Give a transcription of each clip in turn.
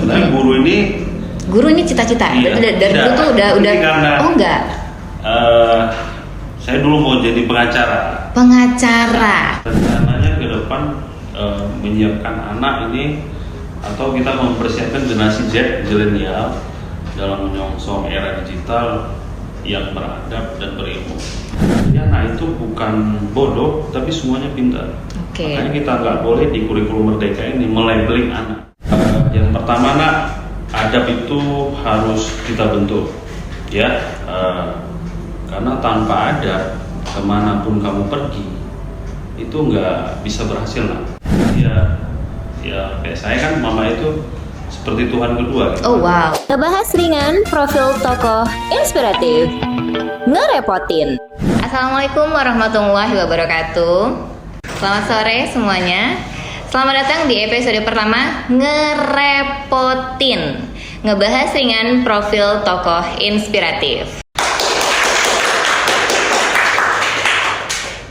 Sebenarnya guru ini cita-cita. Iya, dari dulu tuh udah karena, oh enggak. Saya dulu mau jadi pengacara. Rencananya ke depan menyiapkan anak ini atau kita mempersiapkan generasi Z, milenial dalam menyongsong era digital yang beradab dan berilmu. Jadi anak itu bukan bodoh, tapi semuanya pintar. Makanya kita nggak boleh di kurikulum Merdeka ini melabeling anak. Yang pertama, nak, adab itu harus kita bentuk, ya. Karena tanpa adab, kemanapun kamu pergi, itu nggak bisa berhasil, nak. Ya kayak saya kan, mama itu seperti Tuhan kedua. Gitu. Oh wow. Ngebahas ringan, profil tokoh inspiratif, ngerepotin. Assalamualaikum warahmatullahi wabarakatuh. Selamat sore semuanya. Selamat datang di episode pertama Ngerepotin, ngebahas ringan profil tokoh inspiratif.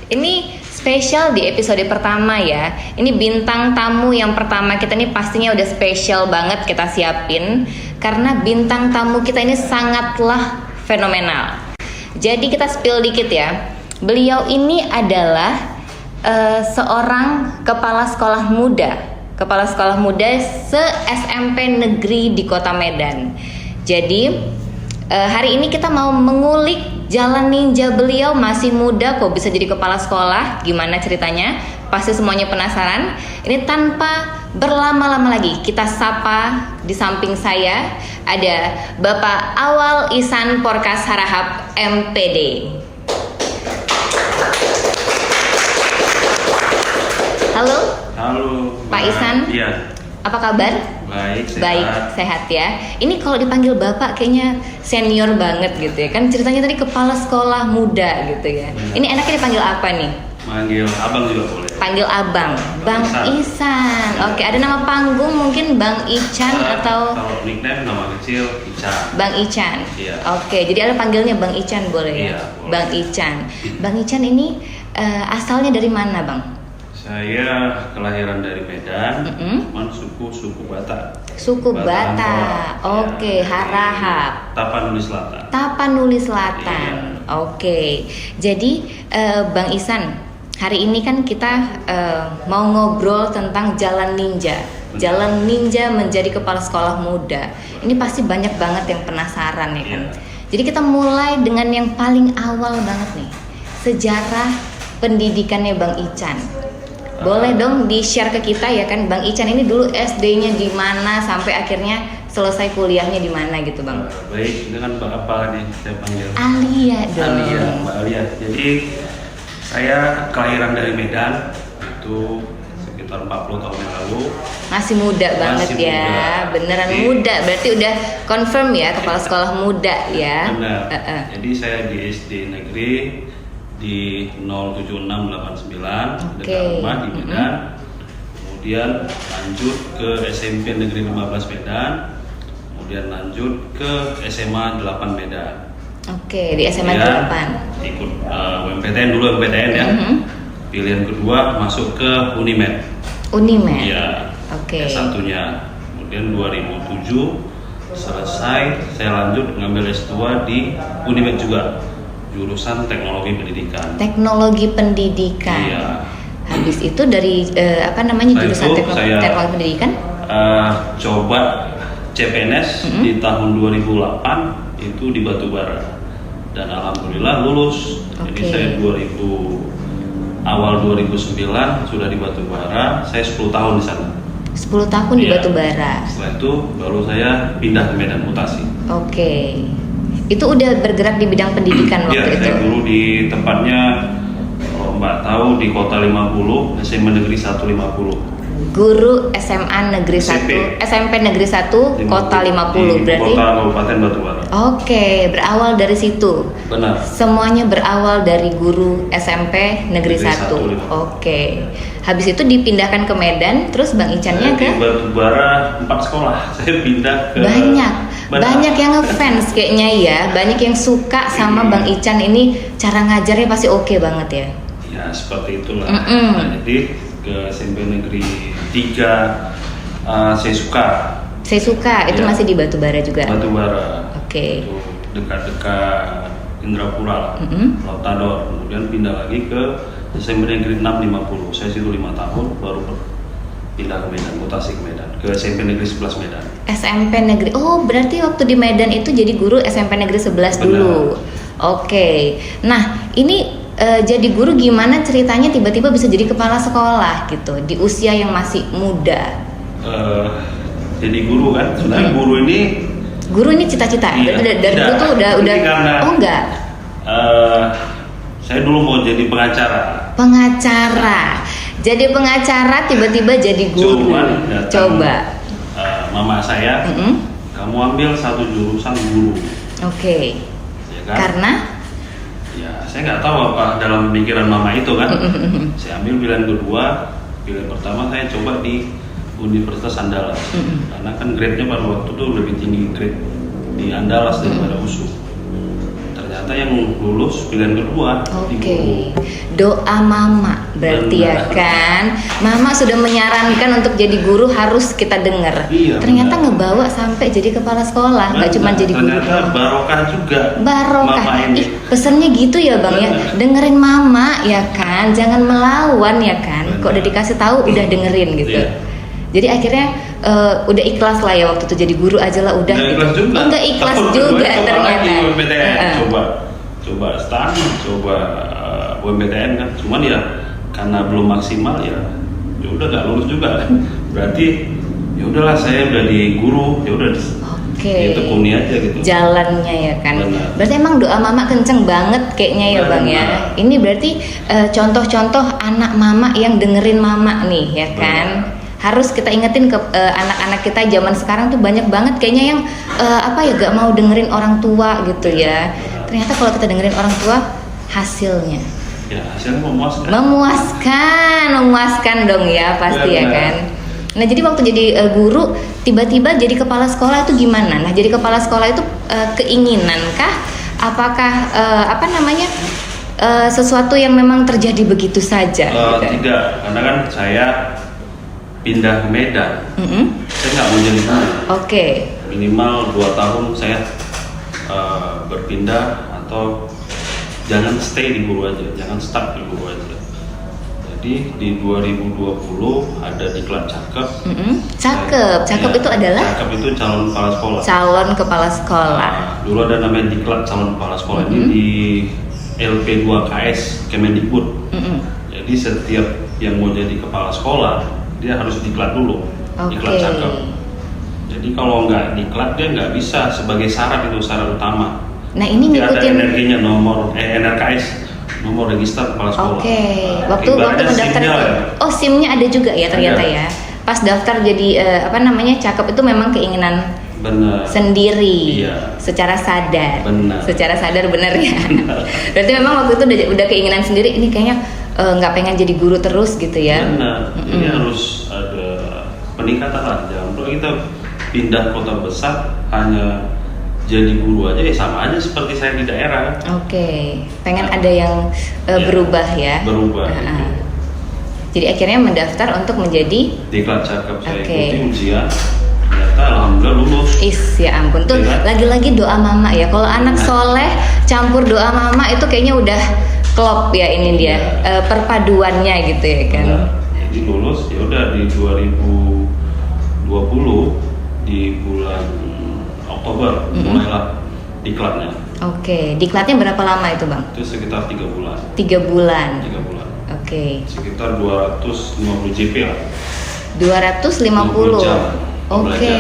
Ini spesial di episode pertama ya. Ini bintang tamu yang pertama kita ini pastinya udah spesial banget kita siapin, karena bintang tamu kita ini sangatlah fenomenal. Jadi kita spill dikit ya. Beliau ini adalah seorang kepala sekolah muda se-SMP negeri di Kota Medan. Jadi hari ini kita mau mengulik jalan ninja beliau. Masih muda kok bisa jadi kepala sekolah, gimana ceritanya? Pasti semuanya penasaran. Ini tanpa berlama-lama lagi, kita sapa di samping saya ada Bapak Awal Ihsan Porkas Harahap MPD. Halo Pak Ihsan. Iya. Apa kabar? Baik, sehat ya. Ini kalau dipanggil Bapak kayaknya senior banget gitu ya. Kan ceritanya tadi kepala sekolah muda gitu ya. Ini enaknya dipanggil apa nih? Manggil abang juga boleh. Panggil abang, Bang Ihsan. Oke, ada nama panggung mungkin Bang Ican atau? Kalau nickname nama kecil Ican. Bang Ican. Iya. Oke, jadi ada panggilnya Bang Ican boleh ya? Iya, boleh. Bang Ican. Bang Ican ini asalnya dari mana, Bang? Saya kelahiran dari Medan, cuman suku Batak. Suku Batak. Oke, Harahap. Tapanuli Selatan. Iya. Oke. Jadi Bang Ihsan, hari ini kan kita mau ngobrol tentang jalan ninja. Jalan ninja menjadi kepala sekolah muda. Ini pasti banyak banget yang penasaran ya kan. Iya. Jadi kita mulai dengan yang paling awal banget nih. Sejarah pendidikannya Bang Ican. Boleh dong di-share ke kita ya kan, Bang Ican ini dulu SD-nya di mana sampai akhirnya selesai kuliahnya di mana gitu, Bang? Baik, itu kan apa nih saya panggil? Alia dong. Mbak Alia. Jadi saya kelahiran dari Medan, itu sekitar 40 tahun yang lalu. Masih muda banget ya, muda. beneran Jadi, muda. Berarti udah confirm ya kepala sekolah muda ya. Benar. Jadi saya di SD negeri di 07689 dekat rumah di Medan. Kemudian lanjut ke SMP Negeri 15 Medan. Kemudian lanjut ke SMA 8 Medan. Oke, di SMA 8. Ikut UMPTN ya. Pilihan kedua masuk ke Unimed. Iya. Oke. S1-nya. Kemudian 2007 selesai, saya lanjut ngambil S2 di Unimed juga. Jurusan teknologi pendidikan. Iya. Habis itu dari jurusan teknologi pendidikan? Coba CPNS di tahun 2008 itu di Batubara dan alhamdulillah lulus. Jadi saya awal 2009 sudah di Batubara. Saya 10 tahun di sana. 10 tahun di Batubara. Setelah itu baru saya pindah ke Medan mutasi. Oke. Itu udah bergerak di bidang pendidikan waktu itu? Iya, saya dulu di tempatnya, kalau Mbak tahu, di Kota 50, SMA Negeri 150. Guru SMA Negeri 1, SMP Negeri 1, Kota 50 berarti? Kota Kabupaten Batubara. Oke, berawal dari situ? Benar. Semuanya berawal dari guru SMP Negeri 1. Oke. Habis itu dipindahkan ke Medan, terus Bang Icannya ke? Di Batubara 4 sekolah, saya pindah ke... Banyak yang ngefans kayaknya ya, banyak yang suka sama Bang Ican ini, cara ngajarnya pasti oke banget ya. Ya seperti itulah. Nah, jadi ke SMP Negeri 3 saya suka Saya suka, itu Iya. masih di Batubara juga. Batubara. Oke. Itu dekat-dekat Indrapura, Lautador. Kemudian pindah lagi ke SMP Negeri 650. Saya situ 5 tahun, baru pindah ke Medan, mutasi ke Medan, ke SMP Negeri 11 Medan. SMP Negeri. Oh, berarti waktu di Medan itu jadi guru SMP Negeri 11 dulu. Oke. Nah, ini jadi guru gimana ceritanya tiba-tiba bisa jadi kepala sekolah gitu di usia yang masih muda? Jadi guru kan, sebenarnya Guru ini cita-cita. Iya, Dari dulu tuh udah. Ini karena, Oh enggak. saya dulu mau jadi pengacara. Pengacara. Jadi pengacara tiba-tiba jadi guru. Cuman datang, Coba. Mama saya, kamu ambil satu jurusan guru. Oke. Ya kan? Karena Ya, saya nggak tahu apa dalam pikiran mama itu kan. Saya ambil pilihan kedua, pilihan pertama saya coba di Universitas Andalas. Karena kan grade-nya pada waktu itu lebih tinggi grade di Andalas daripada USU. Ternyata yang lulus pilihan kedua di Oke, guru. doa mama berarti ya Benar. kan. Mama sudah menyarankan untuk jadi guru harus kita dengar. Iya, Ternyata benar. ngebawa sampai jadi kepala sekolah, nggak cuma Benar, jadi guru. ternyata barokah juga. Barokah. Mama ini. Ih, pesannya gitu ya bang ya. Benar. Dengerin mama ya kan, jangan melawan ya kan. Kok udah Benar. dikasih tahu udah dengerin gitu. Iya. Jadi akhirnya udah ikhlas lah ya waktu itu jadi guru aja lah udah. Nggak gitu. ikhlas juga. Oh, nggak ikhlas Tahun juga kedua coba ternyata. lagi UMPTN, Heeh. coba STAN, coba UMPTN kan. Cuman ya karena belum maksimal ya udah nggak lulus juga kan. Berarti ya udahlah saya udah di guru, ya udah Oke. ditekuni aja gitu. Jalannya ya kan. Benar. Berarti emang doa mama kenceng banget kayaknya ya bang ya. Benar. Ini berarti contoh-contoh anak mama yang dengerin mama nih ya kan. Benar. Harus kita ingetin ke anak-anak kita zaman sekarang tuh banyak banget kayaknya yang gak mau dengerin orang tua gitu ya. Ternyata kalau kita dengerin orang tua hasilnya Ya hasilnya memuaskan. memuaskan dong ya pasti ya Benar. kan. Nah jadi waktu jadi guru tiba-tiba jadi kepala sekolah itu gimana? Nah jadi kepala sekolah itu keinginan kah? Apakah sesuatu yang memang terjadi begitu saja? Gitu? Tidak, karena kan saya pindah ke Medan. Mm-mm. Saya nggak mau jadi guru. Oke. Minimal 2 tahun saya berpindah atau jangan stay di guru aja, jangan stuck di guru aja. Jadi di 2020 ada diklat cakep. Mm-mm. Cakep Iya, itu adalah cakep itu calon kepala sekolah. calon kepala sekolah. Nah, dulu ada namanya diklat calon kepala sekolah ini di LP2KS Kemendikbud. Mm-mm. Jadi setiap yang mau jadi kepala sekolah dia harus diklat dulu, diklat Oke. cakep. Jadi kalau nggak diklat dia nggak bisa sebagai syarat utama. Nah ini Dia ada ngikutin. energinya nomor NRKS, nomor register kepala sekolah. Oke. Nah, Waktu ibaratnya mendaftar SIM-nya itu. ya. Oh SIM-nya ada juga ya ternyata Ada. ya. Pas daftar jadi cakep itu memang keinginan Benar. sendiri. Iya. Secara sadar. Benar. Secara sadar benar ya. Benar. Berarti memang waktu itu udah keinginan sendiri. Ini kayaknya nggak pengen jadi guru terus gitu ya. Benar. Jadi harus ada peningkatan lah. Jangan perlu kita pindah kota besar hanya jadi guru aja, ya sama aja seperti saya di daerah kan. Oke. Pengen ada yang Iya. berubah ya. Berubah. Nah, Gitu. Jadi akhirnya mendaftar untuk menjadi Diklat cakep saya Oke. ikuti ujian, ternyata alhamdulillah lulus. ya ampun tuh Iya. lagi-lagi doa mama ya. Kalau anak soleh campur doa mama itu kayaknya udah klop ya ini dia perpaduannya gitu ya kan. Nah, jadi lulus ya udah di 2020 di bulan Oktober mulailah diklatnya. Oke, diklatnya berapa lama itu bang? Itu sekitar 3 bulan. 3 bulan. 3 bulan. Oke. Sekitar 250 JP lah. 250. 20 jam Oke. belajar.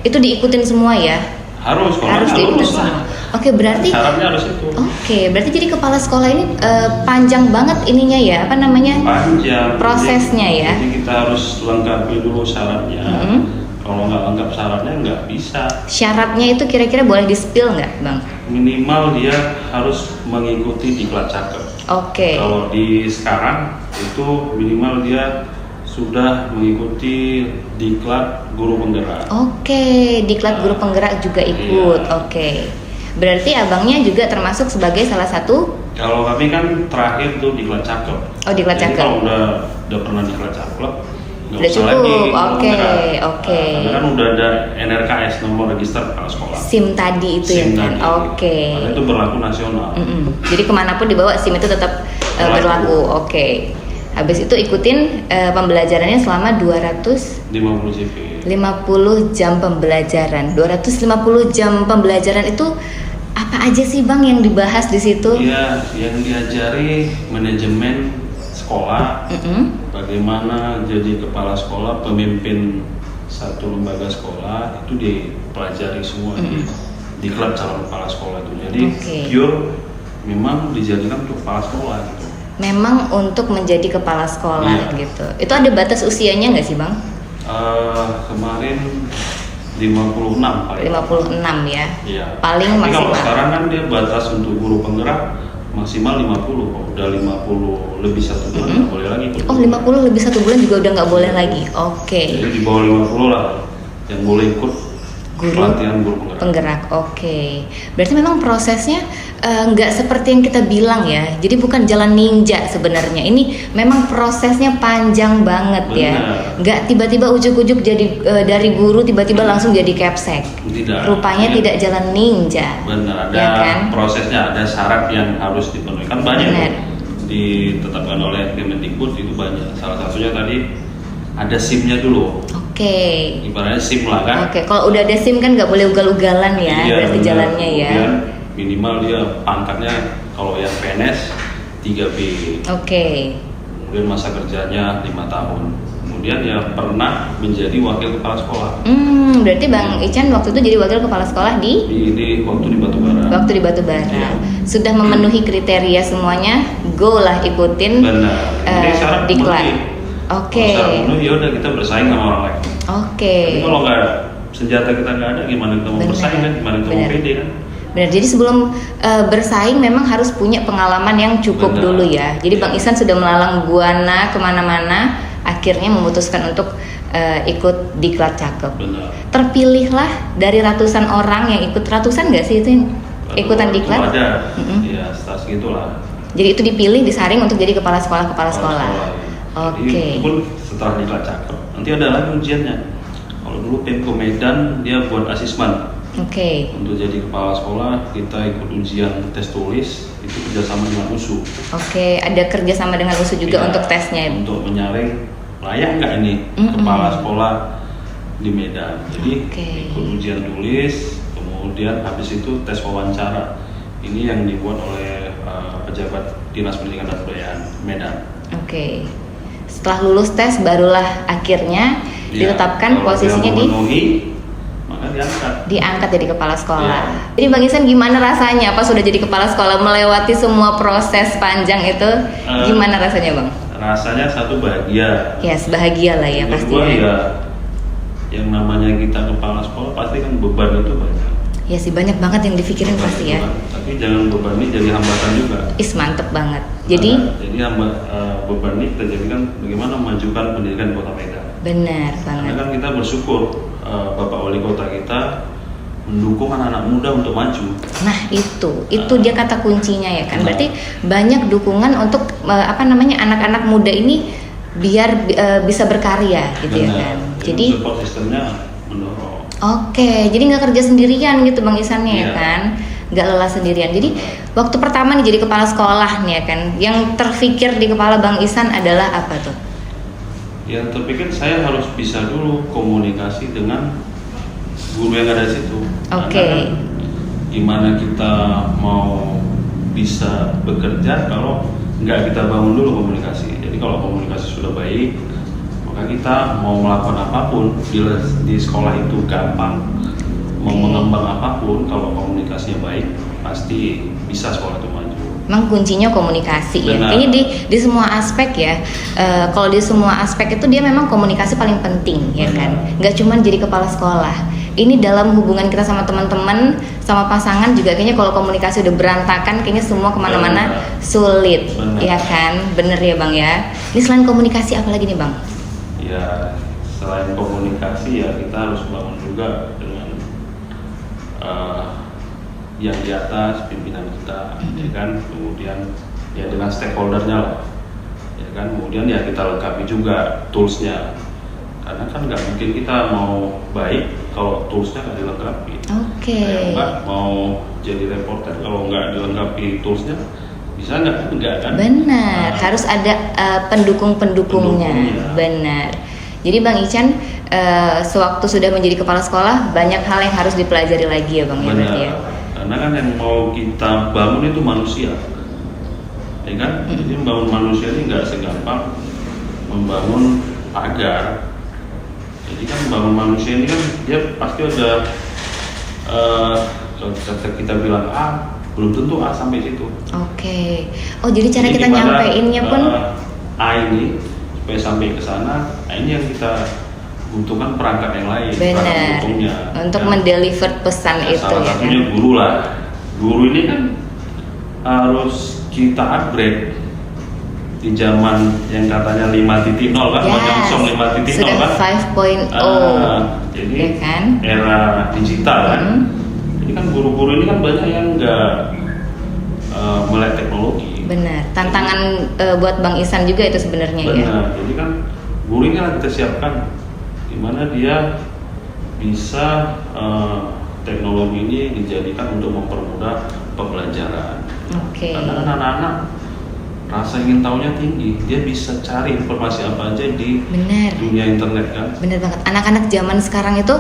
Itu diikutin semua ya? Harus kalau Harus nggak diikutin lulus lah. semua. Oke, berarti Syaratnya harus itu. Oke, berarti jadi kepala sekolah ini panjang banget ininya ya, apa namanya? Panjang. Prosesnya ya. Jadi kita harus lengkapi dulu syaratnya. Mm-hmm. Kalau nggak lengkap syaratnya nggak bisa. Syaratnya itu kira-kira boleh di-spill nggak, Bang? Minimal dia harus mengikuti diklat cakep. Oke. Kalau di sekarang itu minimal dia sudah mengikuti diklat guru penggerak. Oke, diklat guru penggerak juga ikut. Iya. Oke. Berarti abangnya juga termasuk sebagai salah satu. Kalau kami kan terakhir tuh diklat cakep. Oh, diklat Jadi cakep. kalau udah pernah diklat cakep, nggak Udah usah cukup, lagi oke. karena kan udah ada NRKS, nomor register kepala sekolah. SIM tadi itu SIM ya kan, tadi. oke. Karena itu berlaku nasional. Jadi kemanapun dibawa SIM itu tetap berlaku, oke. Habis itu ikutin pembelajarannya selama 50 CP. 50 jam pembelajaran. 250 jam pembelajaran itu apa aja sih Bang yang dibahas di situ? Iya, yang diajari manajemen sekolah, bagaimana jadi kepala sekolah, pemimpin satu lembaga sekolah, itu dipelajari semua di klub calon kepala sekolah itu. Jadi pure memang dijadikan untuk kepala sekolah gitu. Memang untuk menjadi kepala sekolah gitu. Itu ada batas usianya nggak sih Bang? Kemarin 56 paling. 56 ya. Iya. Paling tapi maksimal. kalau sekarang kan dia batas untuk guru penggerak maksimal 50. Kalau udah 50 lebih 1 bulan nggak boleh lagi. Oh 50 lebih 1 bulan juga udah nggak boleh lagi. Oke. Jadi di bawah 50 lah yang boleh ikut pelatihan guru penggerak. Oke. Berarti memang prosesnya nggak seperti yang kita bilang ya. Jadi bukan jalan ninja sebenarnya. Ini memang prosesnya panjang banget. Benar. Ya. Nggak tiba-tiba ujuk-ujuk jadi dari guru tiba-tiba langsung jadi capsek. Tidak. Rupanya tidak jalan ninja. Benar. Ada ya kan? prosesnya, ada syarat yang harus dipenuhi. Kan banyak ditetapkan oleh Kemendikbud itu banyak. Salah satunya tadi ada SIM-nya dulu. Oke. Ibaratnya SIM lah kan. Oke. Kalau udah ada SIM kan nggak boleh ugal-ugalan ya. Iya, berarti jalannya ya. Kemudian minimal dia pangkatnya kalau yang PNS 3B. Oke. Kemudian masa kerjanya 5 tahun. Kemudian ya pernah menjadi wakil kepala sekolah. Berarti Bang Ican waktu itu jadi wakil kepala sekolah di waktu di Batubara. Waktu di Batubara. Ya. Sudah memenuhi kriteria semuanya, go lah ikutin. Benar. Jadi syarat diklat. Oke. Syarat penuh ya udah kita bersaing sama orang lain. Oke. Tapi kalau nggak senjata kita nggak ada, gimana kita mau bersaing kan? Gimana kita mau pede kan? Benar, jadi sebelum bersaing memang harus punya pengalaman yang cukup dulu ya. Jadi Bang Ihsan sudah melalang buana kemana-mana, akhirnya memutuskan untuk ikut Diklat Cakep. Benar. Terpilihlah dari ratusan orang yang ikut, ratusan nggak sih itu yang ikutan Diklat? Ada, ya setas gitulah. Jadi itu dipilih, disaring untuk jadi kepala sekolah. Oke. Itu pun setelah Diklat Cakep, nanti ada lagi ujiannya. Kalau dulu Pemko Medan dia buat asesmen. Oke. Untuk jadi kepala sekolah kita ikut ujian tes tulis itu kerjasama dengan USU. Oke, ada kerjasama dengan USU juga untuk tesnya. Untuk menyaring layak nggak ini kepala sekolah di Medan. Jadi ikut ujian tulis, kemudian habis itu tes wawancara. Ini yang dibuat oleh pejabat Dinas Pendidikan dan Kebudayaan Medan. Oke. Setelah lulus tes barulah akhirnya ditetapkan posisinya maka diangkat jadi kepala sekolah. Jadi Bang Ihsan gimana rasanya? Apa sudah jadi kepala sekolah melewati semua proses panjang itu? Gimana rasanya Bang? Rasanya satu bahagia. Yes, bahagia lah ya pasti. Ya, yang namanya kita kepala sekolah pasti kan beban itu banyak. Ya sih banyak banget yang dipikirin beban pasti ya. Tapi jangan beban ini jadi hambatan juga. Mantep banget. Jadi beban ini kita jadikan bagaimana memajukan pendidikan Kota Medan. Benar banget. Karena kan kita bersyukur Bapak Wali Kota kita mendukung anak-anak muda untuk maju. Nah itu dia kata kuncinya ya kan. Berarti banyak dukungan untuk anak-anak muda ini biar bisa berkarya gitu. Benar. Ya kan. Jadi support sistemnya mendorong. Oke, jadi nggak kerja sendirian gitu Bang Ihsannya ya kan, nggak lelah sendirian. Jadi waktu pertama nih jadi kepala sekolah nih ya kan, yang terfikir di kepala Bang Ihsan adalah apa tuh? Yang terpikir saya harus bisa dulu komunikasi dengan guru yang ada di situ. Oke. Gimana kita mau bisa bekerja kalau nggak kita bangun dulu komunikasi. Jadi kalau komunikasi sudah baik, maka kita mau melakukan apapun di sekolah itu gampang. Mau mengembang apapun kalau komunikasinya baik pasti bisa sekolah itu maju. Memang kuncinya komunikasi. Benar. Ya. Kayaknya di semua aspek ya. Kalau di semua aspek itu dia memang komunikasi paling penting ya kan. Nggak cuma jadi kepala sekolah. Ini dalam hubungan kita sama teman-teman, sama pasangan juga kayaknya kalau komunikasi udah berantakan kayaknya semua kemana-mana sulit. Benar. Ya kan. Bener ya Bang ya. Ini selain komunikasi apa lagi nih Bang? Ya selain komunikasi ya kita harus bangun juga dengan yang di atas pimpinan kita, ya kan, kemudian ya dengan stakeholdernya lah, ya kan, kemudian ya kita lengkapi juga toolsnya, karena kan nggak mungkin kita mau baik kalau toolsnya nggak dilengkapi. Oke. Kayak nggak mau jadi reporter kalau nggak dilengkapi toolsnya, bisa nggak? Enggak kan? Benar, harus ada pendukung-pendukungnya. Pendukungnya. Benar. Jadi Bang Ican, sewaktu sudah menjadi kepala sekolah, banyak hal yang harus dipelajari lagi ya Bang ya, Benar. berarti ya. Karena kan yang mau kita bangun itu manusia, ya kan? Jadi membangun manusia ini nggak segampang membangun pagar. Jadi kan membangun manusia ini kan dia pasti ada kalau kita bilang A, belum tentu A sampai situ. Oke. Oh, jadi cara Jadi kita gimana, nyampeinnya pun A ini supaya sampai ke sana, ini yang kita butuhkan perangkat yang lain, perangkat benar. pendukungnya. Untuk Dan mendeliver pesan itu salah ya kan. satunya guru lah. Guru ini kan harus kita upgrade di zaman yang katanya 5.0 kan, menyongsong 5.0 sudah kan. 5.0. Jadi Ya kan? era digital kan. Jadi kan guru-guru ini kan banyak yang nggak melek teknologi. Benar. Tantangan buat Bang Isan juga itu sebenarnya ya. Benar. Jadi kan guru ini kan kita siapkan gimana dia bisa teknologi ini dijadikan untuk mempermudah pembelajaran. Oke. Karena kan anak-anak rasa ingin tahunya tinggi, dia bisa cari informasi apa aja di Benar. dunia internet kan. Bener banget, anak-anak zaman sekarang itu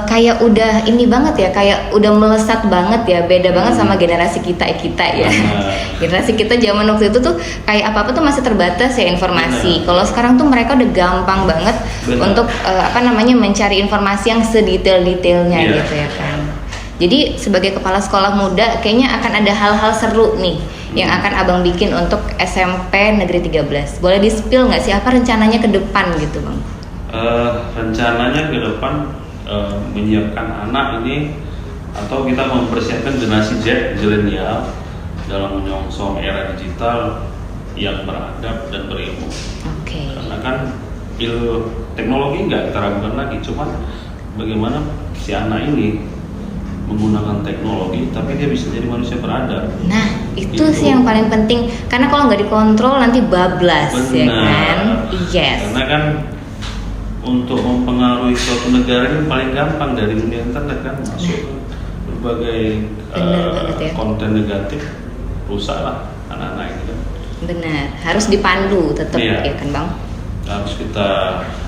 kayak udah ini banget ya, kayak udah melesat banget ya, beda banget sama generasi kita ya. Benar. Generasi kita zaman waktu itu tuh kayak apa-apa tuh masih terbatas ya informasi. Kalau sekarang tuh mereka udah gampang banget Benar. untuk mencari informasi yang sedetail-detailnya Iya. gitu ya kan. Jadi sebagai kepala sekolah muda kayaknya akan ada hal-hal seru nih yang akan Abang bikin untuk SMP Negeri 13. Boleh di-spill nggak sih apa rencananya ke depan gitu Bang? Rencananya ke depan menyiapkan anak ini atau kita mempersiapkan generasi Z, zilenial dalam menyongsong era digital yang beradab dan berilmu. Oke. Karena kan teknologi nggak kita ragukan lagi, cuman bagaimana si anak ini menggunakan teknologi tapi dia bisa jadi manusia beradab. Nah, itu sih yang paling penting karena kalau nggak dikontrol nanti bablas ya kan. Yes. Karena kan untuk mempengaruhi suatu negara ini paling gampang dari dunia internet kan, masuk ke berbagai Bener banget ya. konten negatif, rusaklah anak-anak ini kan. Benar, harus dipandu tetap Iya. ya kan Bang. Harus kita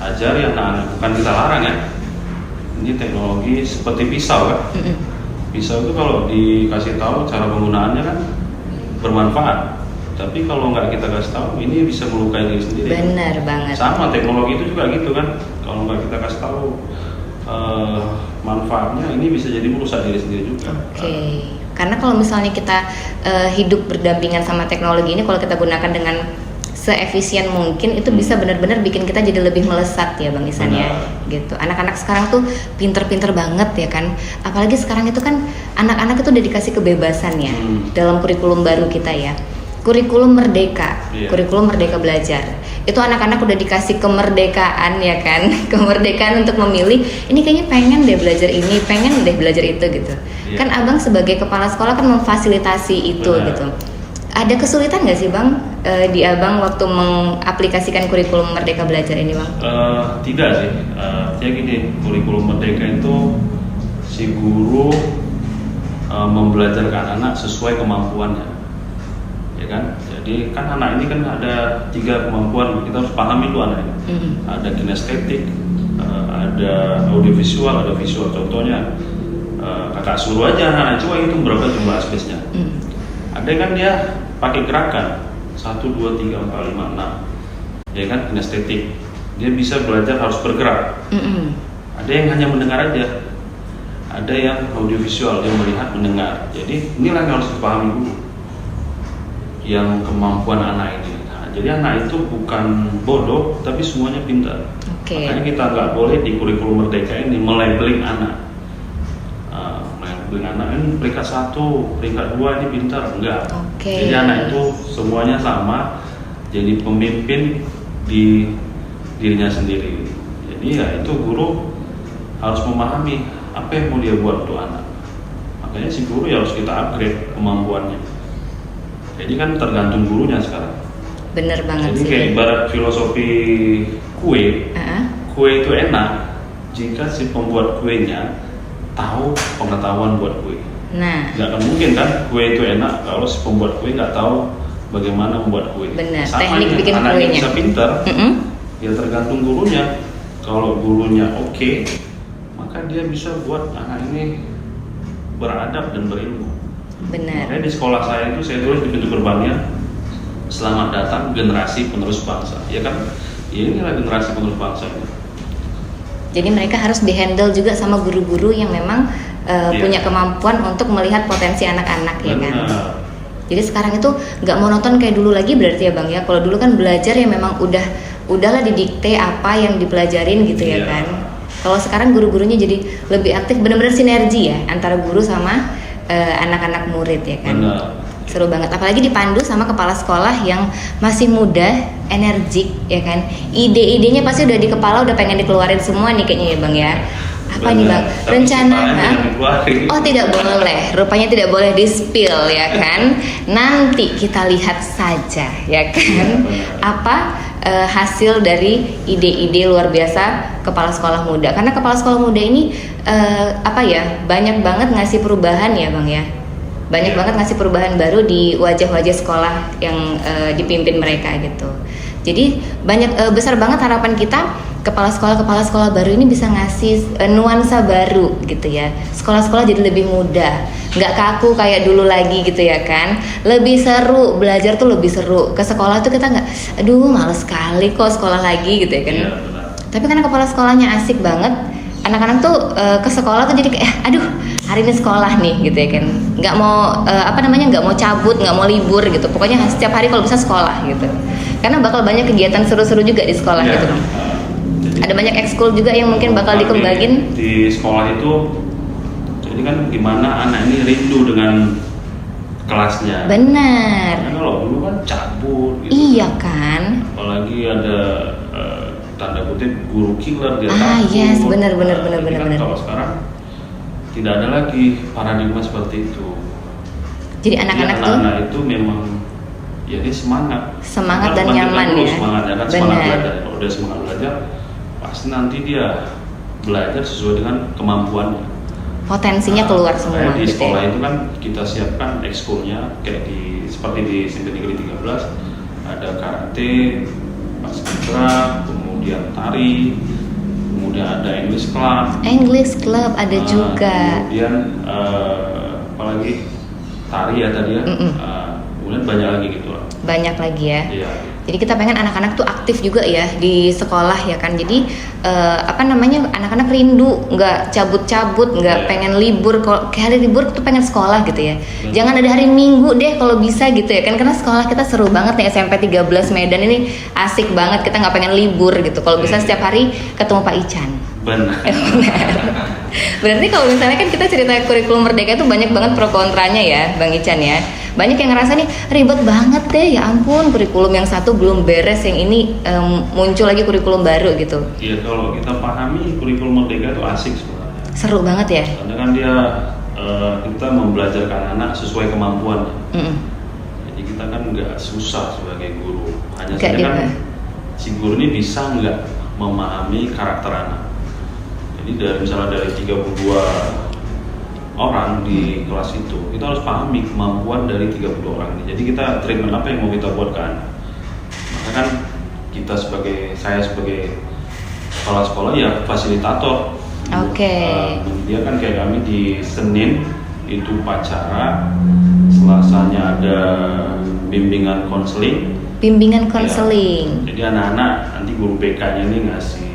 ajari anak-anak, bukan kita larang ya. Ini teknologi seperti pisau kan. Pisau itu kalau dikasih tahu cara penggunaannya kan bermanfaat, tapi kalau nggak kita kasih tahu ini bisa melukai diri sendiri. Benar banget. Sama teknologi itu juga gitu kan, kalau nggak kita kasih tahu manfaatnya, ini bisa jadi merusak diri sendiri juga. Oke. Karena kalau misalnya kita hidup berdampingan sama teknologi ini, kalau kita gunakan dengan seefisien mungkin itu bisa benar-benar bikin kita jadi lebih melesat ya Bang Isan ya. Gitu. Anak-anak sekarang tuh pinter-pinter banget ya kan. Apalagi sekarang itu kan anak-anak itu udah dikasih kebebasan ya dalam kurikulum baru kita ya. Kurikulum merdeka, kurikulum merdeka belajar. Itu anak-anak udah dikasih kemerdekaan ya kan, kemerdekaan untuk memilih. Ini kayaknya pengen deh belajar ini, pengen deh belajar itu gitu. Kan Abang sebagai kepala sekolah kan memfasilitasi itu gitu. Ada kesulitan nggak sih Bang di Abang waktu mengaplikasikan kurikulum merdeka belajar ini Bang? Tidak sih. Ya gini, kurikulum merdeka itu si guru membelajarkan anak sesuai kemampuannya. Ya kan, jadi kan anak ini kan ada 3 kemampuan, kita harus pahami dulu anak ini. Ada kinestetik, ada audiovisual, ada visual. Contohnya kakak suruh aja anak coba itu berapa jumlah space-nya. Ada kan dia pakai gerakan 1, 2, 3, 4, 5, 6, ya kan, kinestetik. Dia bisa belajar harus bergerak. Ada yang hanya mendengar aja. Ada yang audiovisual, dia melihat, mendengar. Jadi inilah yang harus dipahami dulu, yang kemampuan anak ini. Nah, jadi anak itu bukan bodoh, tapi semuanya pintar. Makanya kita nggak boleh di kurikulum merdeka ini melabeling anak. Melabeling anak ini peringkat 1, peringkat 2 ini pintar, enggak. Jadi anak itu semuanya sama, jadi pemimpin di dirinya sendiri. Jadi ya itu guru harus memahami apa yang mau dia buat untuk anak. Makanya si guru ya harus kita upgrade kemampuannya. Jadi kan tergantung gurunya sekarang. Bener banget Jadi sih. kayak ibarat filosofi kue kue itu enak jika si pembuat kuenya tahu pengetahuan buat kue. Nah, Nggak akan mungkin kan kue itu enak kalau si pembuat kue nggak tahu bagaimana membuat kue. benar. Sama Teknik ini, bikin anaknya kuenya. bisa pintar, Mm-mm. ya tergantung gurunya. Kalau gurunya oke, maka dia bisa buat anak ini beradab dan berilmu. Benar. Makanya di sekolah saya itu saya tulis di pintu gerbangnya, selamat datang generasi penerus bangsa. Ya kan, ya inilah generasi penerus bangsa ini. Jadi mereka harus dihandle juga sama guru-guru yang memang Iya. punya kemampuan untuk melihat potensi anak-anak ya kan. Benar. Jadi sekarang itu nggak monoton kayak dulu lagi berarti ya Bang ya. Kalau dulu kan belajar ya memang udahlah didikte apa yang dipelajarin gitu ya Iya. kan. Kalau sekarang guru-gurunya jadi lebih aktif, benar-benar sinergi ya antara guru sama anak-anak murid ya kan. Benar. Seru banget, apalagi dipandu sama kepala sekolah yang masih muda, energik ya kan. Ide-idenya pasti udah di kepala, udah pengen dikeluarin semua nih kayaknya ya Bang ya. Apa nih Bang? Tapi Rencana? kepalanya Hah? jangan dikeluarin. Oh tidak boleh, rupanya tidak boleh di spill ya kan. Nanti kita lihat saja ya kan. benar. Apa hasil dari ide-ide luar biasa kepala sekolah muda. Karena kepala sekolah muda ini apa ya, banyak banget ngasih perubahan ya Bang ya. Banyak Iya. banget ngasih perubahan baru di wajah-wajah sekolah yang dipimpin mereka gitu. Jadi banyak besar banget harapan kita kepala sekolah baru ini bisa ngasih nuansa baru gitu ya. Sekolah-sekolah jadi lebih mudah, nggak kaku kayak dulu lagi gitu ya kan. Lebih seru, belajar tuh lebih seru. Ke sekolah tuh kita nggak, aduh males sekali kok sekolah lagi gitu ya kan. Iya, benar. Tapi karena kepala sekolahnya asik banget, anak-anak tuh ke sekolah tuh jadi kayak, aduh hari ini sekolah nih gitu ya kan. Nggak mau nggak mau cabut, nggak mau libur gitu. Pokoknya setiap hari kalau bisa sekolah gitu. Karena bakal banyak kegiatan seru-seru juga di sekolah Iya. gitu Bang. Jadi, Ada banyak ekskul juga yang mungkin bakal kami dikembangin. di sekolah itu. Jadi kan gimana anak ini rindu dengan kelasnya. Benar. Karena kalau dulu kan cabut gitu. Iya kan. Apalagi ada tanda kutip guru killer dia Ah, takut. yes, benar. Jadi kan kalau sekarang tidak ada lagi paradigma seperti itu. Jadi Jadi anak-anak tuh anak-anak itu memang ya dia semangat dan Harus nyaman dulu ya. semangatnya kan semangat Benar. belajar. Kalau dia semangat belajar pasti nanti dia belajar sesuai dengan kemampuannya. Potensinya keluar Kayak semua di gitu sekolah ya. itu kan kita siapkan ekskulnya kayak seperti di SMP Negeri 13 ada karate, paskibra, kemudian tari, kemudian ada English Club. English Club ada juga. Kemudian apalagi tari ya tadi ya. Mm-mm. Kemudian banyak lagi gitu lah. Banyak lagi ya. Iya. Jadi kita pengen anak-anak tuh aktif juga ya di sekolah ya kan. Jadi anak-anak rindu, nggak cabut-cabut, nggak Iya. pengen libur. Kalau kayak hari libur tuh pengen sekolah gitu ya. Betul. Jangan ada hari Minggu deh kalau bisa gitu ya kan. Karena sekolah kita seru banget nih, SMP 13 Medan ini asik banget. Kita nggak pengen libur gitu. Kalau bisa Iya. setiap hari ketemu Pak Ican. Benar. Berarti kalau misalnya kan kita cerita kurikulum merdeka itu banyak banget pro kontranya ya Bang Ican ya. Banyak yang ngerasa nih ribet banget deh, ya ampun kurikulum yang satu belum beres, yang ini muncul lagi kurikulum baru gitu. Iya, kalau kita pahami kurikulum merdeka itu asik sebenarnya. Seru banget ya. Karena kan dia kita membelajarkan anak sesuai kemampuannya. Mm-mm. Jadi kita kan nggak susah sebagai guru. Hanya Nggak saja kan juga. si guru ini bisa nggak memahami karakter anak. Jadi misalnya dari 32 orang di kelas itu, kita harus pahami kemampuan dari 30 orang ini. Jadi kita treatment apa yang mau kita buat ke anak. Maka kan saya sebagai kepala sekolah ya fasilitator. Oke. Dia kan kayak kami di Senin itu upacara, Selasanya ada bimbingan konseling. Bimbingan konseling. Jadi anak-anak nanti guru BK-nya ini ngasih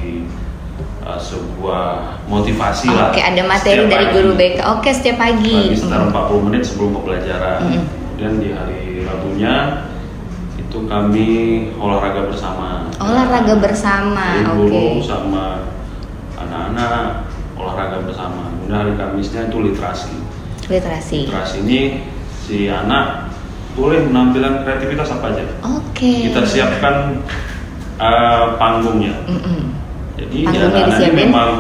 sebuah motivasi lah. Oke, ada materi setiap dari pagi. guru BK. Oke, setiap pagi. Bagi sekitar 40 menit sebelum pembelajaran. Mm-mm. Kemudian di hari Rabunya itu kami olahraga bersama. Olahraga bersama. Jadi Oke. guru sama anak-anak olahraga bersama. Kemudian hari Kamisnya itu literasi. Literasi. Literasi ini si anak boleh menampilkan kreativitas apa aja. Oke. Kita siapkan panggungnya. Mm-mm. Jadi Panggungnya anak-anak ini disiapin? memang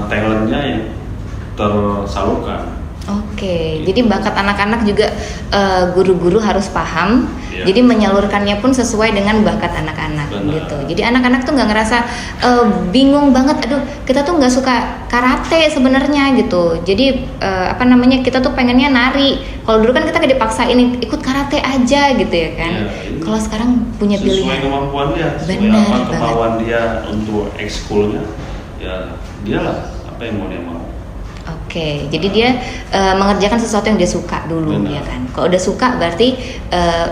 talentnya yang tersalurkan. Oke. Oke, jadi bakat anak-anak juga guru-guru harus paham. Iya. Jadi menyalurkannya pun sesuai dengan bakat anak-anak Benar. gitu. Jadi anak-anak tuh nggak ngerasa bingung banget. Aduh, kita tuh nggak suka karate sebenarnya gitu. Jadi kita tuh pengennya nari. Kalau dulu kan kita nggak dipaksain ikut karate aja gitu ya kan. Iya, ini Kalau sekarang punya sesuai pilihan. kemampuan dia, sesuai Benar apa banget. kemauan dia untuk ekskulnya, ya dialah apa yang mau dia mau. Oke, jadi dia mengerjakan sesuatu yang dia suka dulu. Benar. Ya kan. Kalau udah suka berarti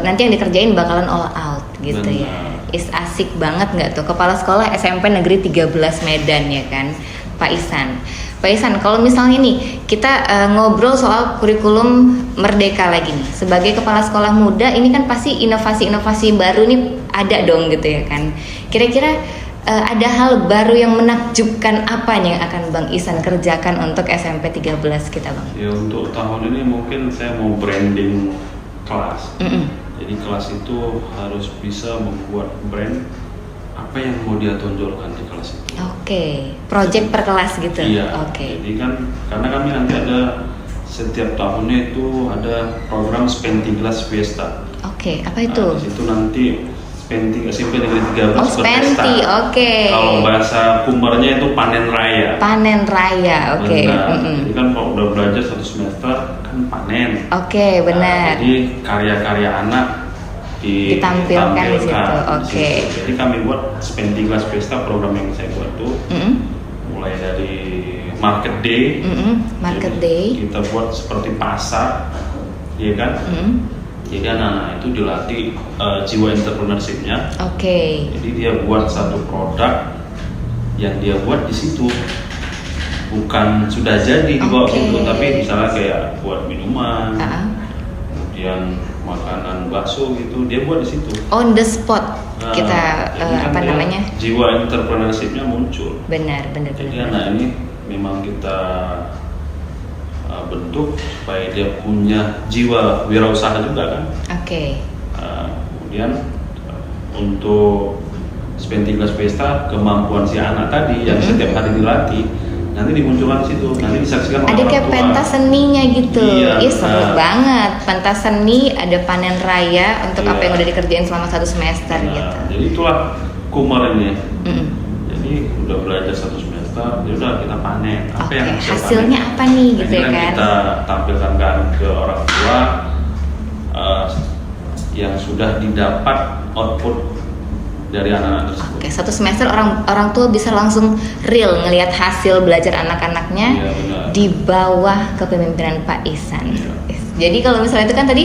nanti yang dikerjain bakalan all out gitu Benar. ya. Asik banget nggak tuh Kepala Sekolah SMP Negeri 13 Medan ya kan, Pak Ihsan. Pak Ihsan, kalau misalnya nih kita ngobrol soal kurikulum Merdeka lagi nih, sebagai kepala sekolah muda ini kan pasti inovasi-inovasi baru nih ada dong gitu ya kan. Kira-kira ada hal baru yang menakjubkan apa nih yang akan Bang Ihsan kerjakan untuk SMP 13 kita, Bang? Ya untuk tahun ini mungkin saya mau branding kelas. Mm-mm. Jadi kelas itu harus bisa membuat brand apa yang mau dia tonjolkan di kelas itu. Oke, project per kelas gitu. Iya. Oke. Jadi kan karena kami nanti ada setiap tahunnya itu ada program Spend 13 Fiesta. Oke, apa itu? Nah, di situ nanti Spend SMP Negeri 13 Oh, berpesta. Spenti, oke. Kalau bahasa Kumarnya itu panen raya. Panen raya, oke. Benar. Mm-mm. Jadi kan kalau udah belajar 1 semester kan panen. Oke, benar. Nah, jadi karya-karya anak Ditampilkan di situ, di oke. situ. Jadi kami buat Spend 13 Fiesta, program yang saya buat tuh Mm-mm. mulai dari Market Day. Mm-mm. Market Jadi Day. kita buat seperti pasar, ya kan? Mm. Jadi anak-anak itu dilatih jiwa entrepreneurship-nya. Oke. Jadi dia buat satu produk yang dia buat di situ, bukan sudah jadi dibawa Oke. situ, tapi misalnya kayak buat minuman, Ah. kemudian makanan bakso gitu, dia buat di situ. On the spot Nah, kita jadi kan dia namanya? jiwa entrepreneurship-nya muncul. Benar. Jadi anak ini memang kita bentuk supaya dia punya jiwa wirausaha juga kan. Oke. Kemudian untuk Spend 13 Fiesta, kemampuan si anak tadi yang setiap hari dilatih nanti dimunculkan di situ, nanti disaksikan oleh Ada orang kayak tua. pentas seninya gitu. Iya, Ih, seru benar. banget. Pentas seni, ada panen raya untuk apa Iya. yang udah dikerjain selama 1 semester Nah, gitu. jadi itulah Kumar ini. Mm-mm. Jadi udah belajar 1 semester, ya udah kita panen. Apa Oke, yang hasil hasilnya panen? apa nih Nah, gitu ini ya yang kan? kita tampilkan kan ke orang tua yang sudah didapat output dari anak-anak tersebut. Oke, 1 semester orang tua bisa langsung real ngelihat hasil belajar anak-anaknya Iya, benar. di bawah kepemimpinan Pak Ihsan. Iya. Yes. Jadi kalau misalnya itu kan tadi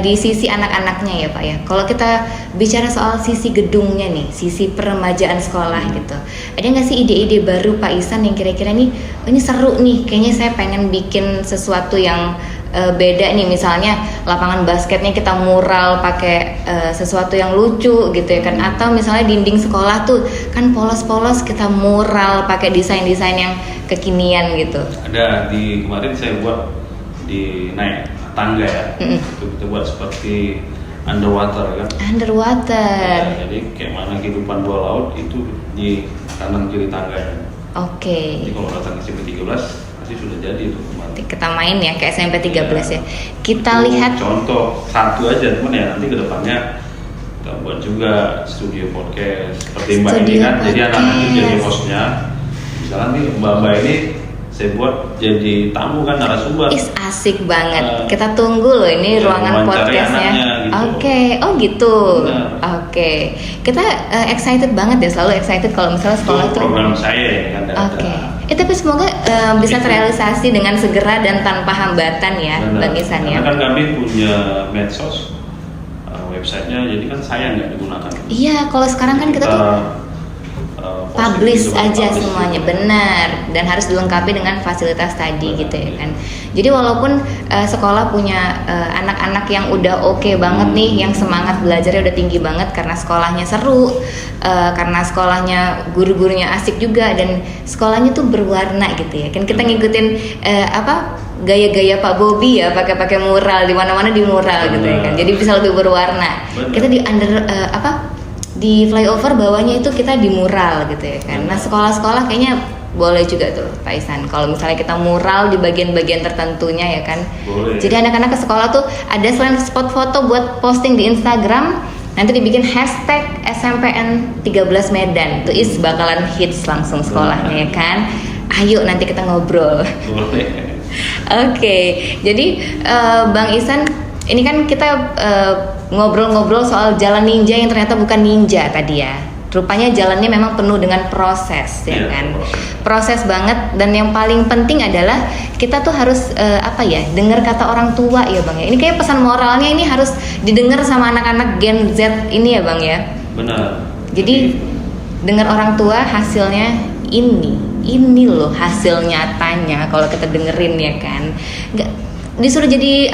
di sisi anak-anaknya ya Pak ya. Kalau kita bicara soal sisi gedungnya nih, sisi peremajaan sekolah gitu, ada nggak sih ide-ide baru Pak Ihsan yang kira-kira nih, oh, ini seru nih, kayaknya saya pengen bikin sesuatu yang beda nih, misalnya lapangan basketnya kita mural pakai sesuatu yang lucu gitu ya kan, atau misalnya dinding sekolah tuh kan polos-polos kita mural pakai desain-desain yang kekinian gitu. Ada di kemarin saya buat di naik tangga ya. Mm-mm. Itu kita buat seperti underwater kan. Underwater. Ya, jadi kayak mana kehidupan bawah laut itu di kanan kiri tangganya. Oke. Jadi kalau datang ke SMP 13 pasti sudah jadi itu kemarin. Kita main ya ke SMP 13 ya. Kita Itu lihat contoh satu aja teman ya, nanti kedepannya kita buat juga studio podcast seperti Mbak ini Studio kan. Jadi anak-anak ini jadi podcast. hostnya. Misalnya nih Mbak ini saya buat jadi tamu kan, narasumber. asik banget. Kita tunggu loh ini Ya, ruangan wawancari podcastnya. anaknya gitu. Oke, oh gitu. Benar. Oke, kita excited banget ya, selalu excited kalau misalnya sekolah Itu tuh. program saya ya kan. Oke. Tapi semoga bisa terrealisasi dengan segera dan tanpa hambatan ya, Bang Ihsan ya. Karena kan kami punya medsos, websitenya, jadi kan saya nggak digunakan. Iya, kalau sekarang kan kita tuh publish aja semuanya, benar, dan harus dilengkapi dengan fasilitas tadi gitu ya kan. Jadi walaupun sekolah punya anak-anak yang udah oke banget nih, yang semangat belajarnya udah tinggi banget karena sekolahnya seru, karena sekolahnya guru-gurunya asik juga, dan sekolahnya tuh berwarna gitu ya kan. Kita ngikutin gaya-gaya Pak Bobi ya, pakai mural di mana-mana, di mural gitu ya kan. Jadi bisa lebih berwarna. Benar. Kita di flyover bawahnya itu kita di mural gitu ya kan. Nah, sekolah-sekolah kayaknya Boleh juga tuh Pak Isan. Kalau misalnya kita mural di bagian-bagian tertentunya ya kan. Boleh. Jadi anak-anak ke sekolah tuh ada selain spot foto buat posting di Instagram, nanti dibikin hashtag SMPN 13 Medan. Tuh is bakalan hits langsung sekolahnya ya kan. Ayo nanti kita ngobrol. Boleh. Oke, jadi Bang Isan, ini kan kita ngobrol-ngobrol soal jalan ninja yang ternyata bukan ninja tadi ya. Rupanya jalannya memang penuh dengan proses ya kan. Proses banget, dan yang paling penting adalah kita tuh harus dengar kata orang tua ya Bang ya. Ini kayak pesan moralnya ini harus didengar sama anak-anak Gen Z ini ya Bang ya. Benar. Jadi dengar orang tua, hasilnya ini loh hasil nyatanya kalau kita dengerin ya kan. Nggak disuruh jadi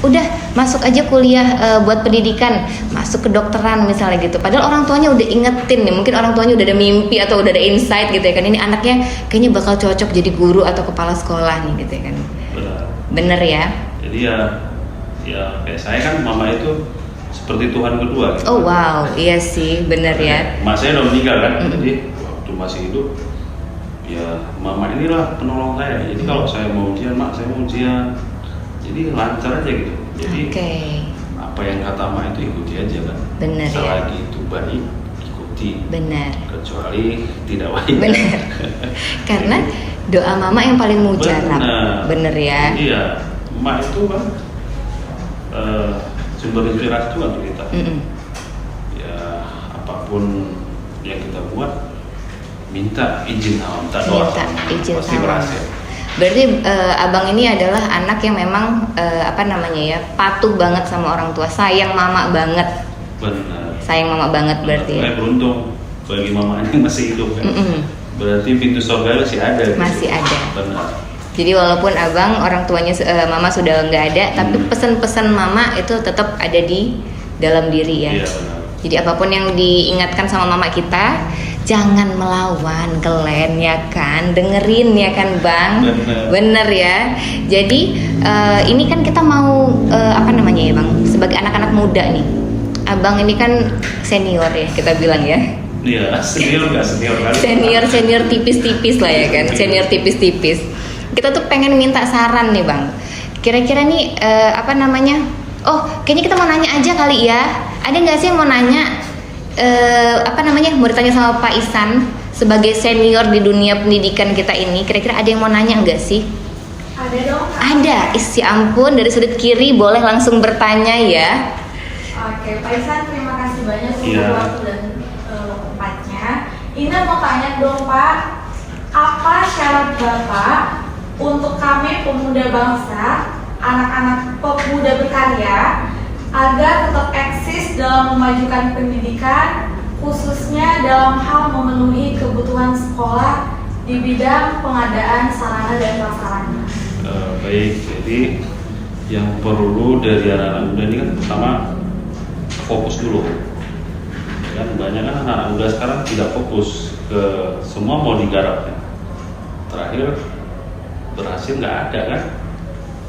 udah masuk aja kuliah buat pendidikan, masuk ke dokteran misalnya gitu, padahal orang tuanya udah ingetin nih, mungkin orang tuanya udah ada mimpi atau udah ada insight gitu ya kan, ini anaknya kayaknya bakal cocok jadi guru atau kepala sekolah nih gitu ya kan. Bener ya. Jadi ya kayak saya kan, mama itu seperti Tuhan kedua gitu. Oh wow, iya sih bener ya. Mak saya udah meninggal kan, jadi waktu masih hidup ya mama inilah penolong saya. Jadi kalau saya mau ujian, mak saya mau ujian, jadi lancar aja gitu. Jadi apa yang kata mak itu ikuti aja kan. Bener ya. Selagi itu baik, ikuti. Bener. Kecuali tidak baik. Bener. Karena doa mama yang paling mujarab. Bener ya. Iya, mak itu kan sumber inspirasi juga untuk kita. Ya apapun yang kita buat, minta izin sama, minta doa, pasti berhasil. Berarti abang ini adalah anak yang memang patuh banget sama orang tua, sayang mama banget. Benar. Sayang mama banget berarti. Saya beruntung bagi mama yang masih hidup kan. Berarti pintu surga masih ada. Masih ada. Benar. Jadi walaupun abang orang tuanya mama sudah nggak ada, tapi pesan-pesan mama itu tetap ada di dalam diri ya. Iya benar. Jadi apapun yang diingatkan sama mama kita, jangan melawan Glenn ya kan, dengerin ya kan Bang. Bener ya. Jadi ini kan kita mau ya Bang, sebagai anak-anak muda nih, abang ini kan senior ya kita bilang ya. Iya, senior nggak senior kali. Senior tipis-tipis lah ya kan, senior tipis-tipis. Kita tuh pengen minta saran nih Bang. Kira-kira nih oh kayaknya kita mau nanya aja kali ya. Ada nggak sih yang mau nanya? Mau ditanya sama Pak Isan sebagai senior di dunia pendidikan kita ini, kira-kira ada yang mau nanya nggak sih? Ada dong. Ada, isi ampun, dari sudut kiri boleh langsung bertanya ya. Oke, Pak Isan terima kasih banyak untuk waktu dan tempatnya. Ina mau tanya dong Pak, apa syarat Bapak untuk kami pemuda bangsa, anak-anak pemuda berkarya, agar tetap eksis dalam memajukan pendidikan, khususnya dalam hal memenuhi kebutuhan sekolah di bidang pengadaan sarana dan prasarana. Baik, jadi yang perlu dari anak-anak muda ini kan pertama fokus dulu. Kan banyak kan anak-anak muda sekarang tidak fokus ke semua mau digarap. Terakhir berhasil nggak ada kan?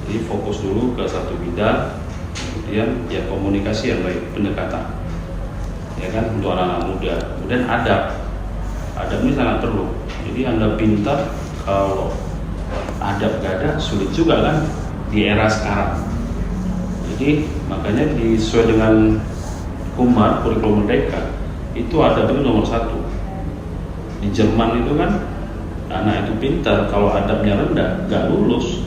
Jadi fokus dulu ke satu bidang. Kemudian ya komunikasi yang baik, pendekatan ya kan untuk anak-anak muda. Kemudian adab ini sangat perlu. Jadi Anda pintar, kalau adab gak ada sulit juga kan di era sekarang. Jadi makanya sesuai dengan Kumar, kurikulum merdeka, itu adab itu nomor 1. Di Jerman itu kan anak itu pintar, kalau adabnya rendah gak lulus.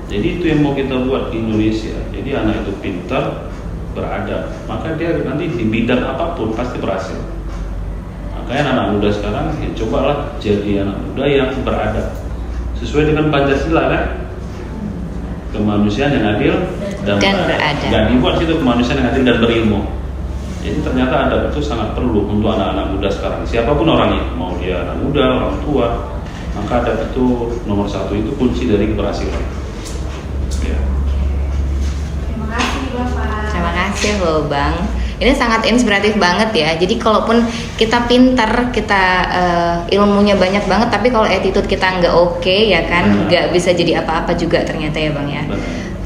Jadi itu yang mau kita buat di Indonesia. Jadi anak itu pintar, beradab, maka dia nanti di bidang apapun pasti berhasil. Makanya anak muda sekarang ya cobalah jadi anak muda yang beradab sesuai dengan Pancasila kan, kemanusiaan yang adil dan beradab. Dan dibuat situ kemanusiaan yang adil dan berilmu. Jadi ternyata adab itu sangat perlu untuk anak-anak muda sekarang. Siapapun orangnya, mau dia anak muda, orang tua, maka adab itu nomor 1, itu kunci dari keberhasilan. Terima kasih Bapak. Terima kasih loh Bang. Ini sangat inspiratif banget ya. Jadi kalaupun kita pintar, kita ilmunya banyak banget, tapi kalau attitude kita nggak oke ya kan, nggak bisa jadi apa-apa juga ternyata ya Bang ya.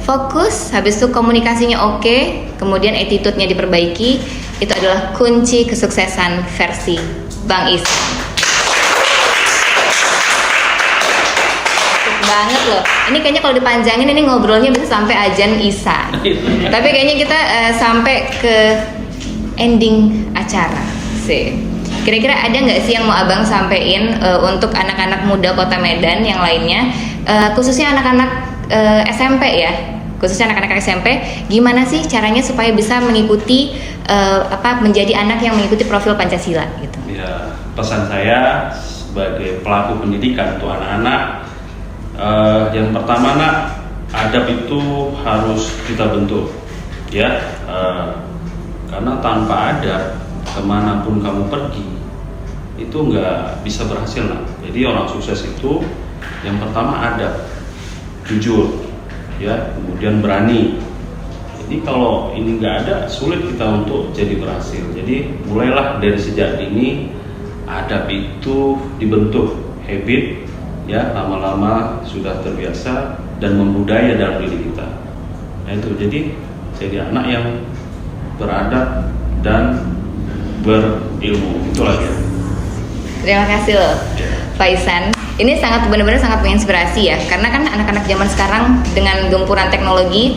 Fokus, habis itu komunikasinya oke, kemudian attitude-nya diperbaiki, itu adalah kunci kesuksesan versi Bang Isan. banget loh. Ini kayaknya kalau dipanjangin ini ngobrolnya bisa sampai azan Isya. Tapi kayaknya kita sampai ke ending acara sih. Kira-kira ada nggak sih yang mau abang sampein untuk anak-anak muda Kota Medan yang lainnya, khususnya anak-anak SMP ya, khususnya anak-anak SMP, gimana sih caranya supaya bisa mengikuti menjadi anak yang mengikuti profil Pancasila gitu? Ya, pesan saya sebagai pelaku pendidikan untuk anak-anak, yang pertama nak, adab itu harus kita bentuk, ya, karena tanpa adab kemanapun kamu pergi itu nggak bisa berhasil nak. Jadi orang sukses itu yang pertama adab, jujur, ya, kemudian berani. Jadi kalau ini nggak ada, sulit kita untuk jadi berhasil. Jadi mulailah dari sejak dini adab itu dibentuk habit, ya, lama-lama sudah terbiasa dan membudaya dalam diri kita. Nah itu, jadi anak yang beradab dan berilmu, itulah ya. Terima kasih loh Pak Ihsan. Ini benar-benar sangat menginspirasi ya, karena kan anak-anak zaman sekarang dengan gempuran teknologi,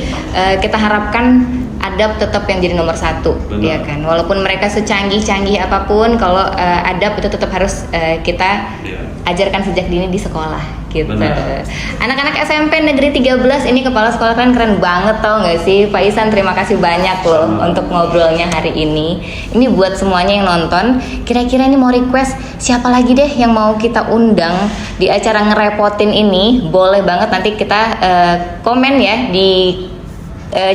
kita harapkan adab tetap yang jadi nomor satu. Benar. Ya kan, walaupun mereka secanggih-canggih apapun, kalau adab itu tetap harus kita ajarkan sejak dini di sekolah gitu. Benar. Anak-anak SMP Negeri 13 ini kepala sekolah kan keren banget, tau nggak sih Pak Ihsan? Terima kasih banyak loh untuk ngobrolnya hari ini. Ini buat semuanya yang nonton, kira-kira ini mau request siapa lagi deh yang mau kita undang di acara ngerepotin ini, boleh banget nanti kita komen ya di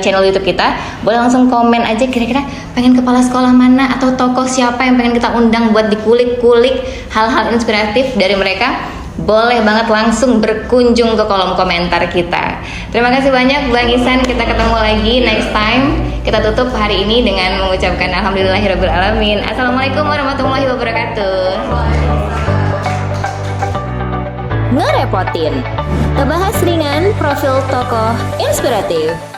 channel YouTube kita. Boleh langsung komen aja kira-kira pengen kepala sekolah mana atau tokoh siapa yang pengen kita undang buat dikulik-kulik hal-hal inspiratif dari mereka. Boleh banget langsung berkunjung ke kolom komentar kita. Terima kasih banyak Bang Ihsan, kita ketemu lagi next time. Kita tutup hari ini dengan mengucapkan alhamdulillahirabbil alamin. Assalamualaikum warahmatullahi wabarakatuh. Ngerepotin, ngebahas ringan profil tokoh inspiratif.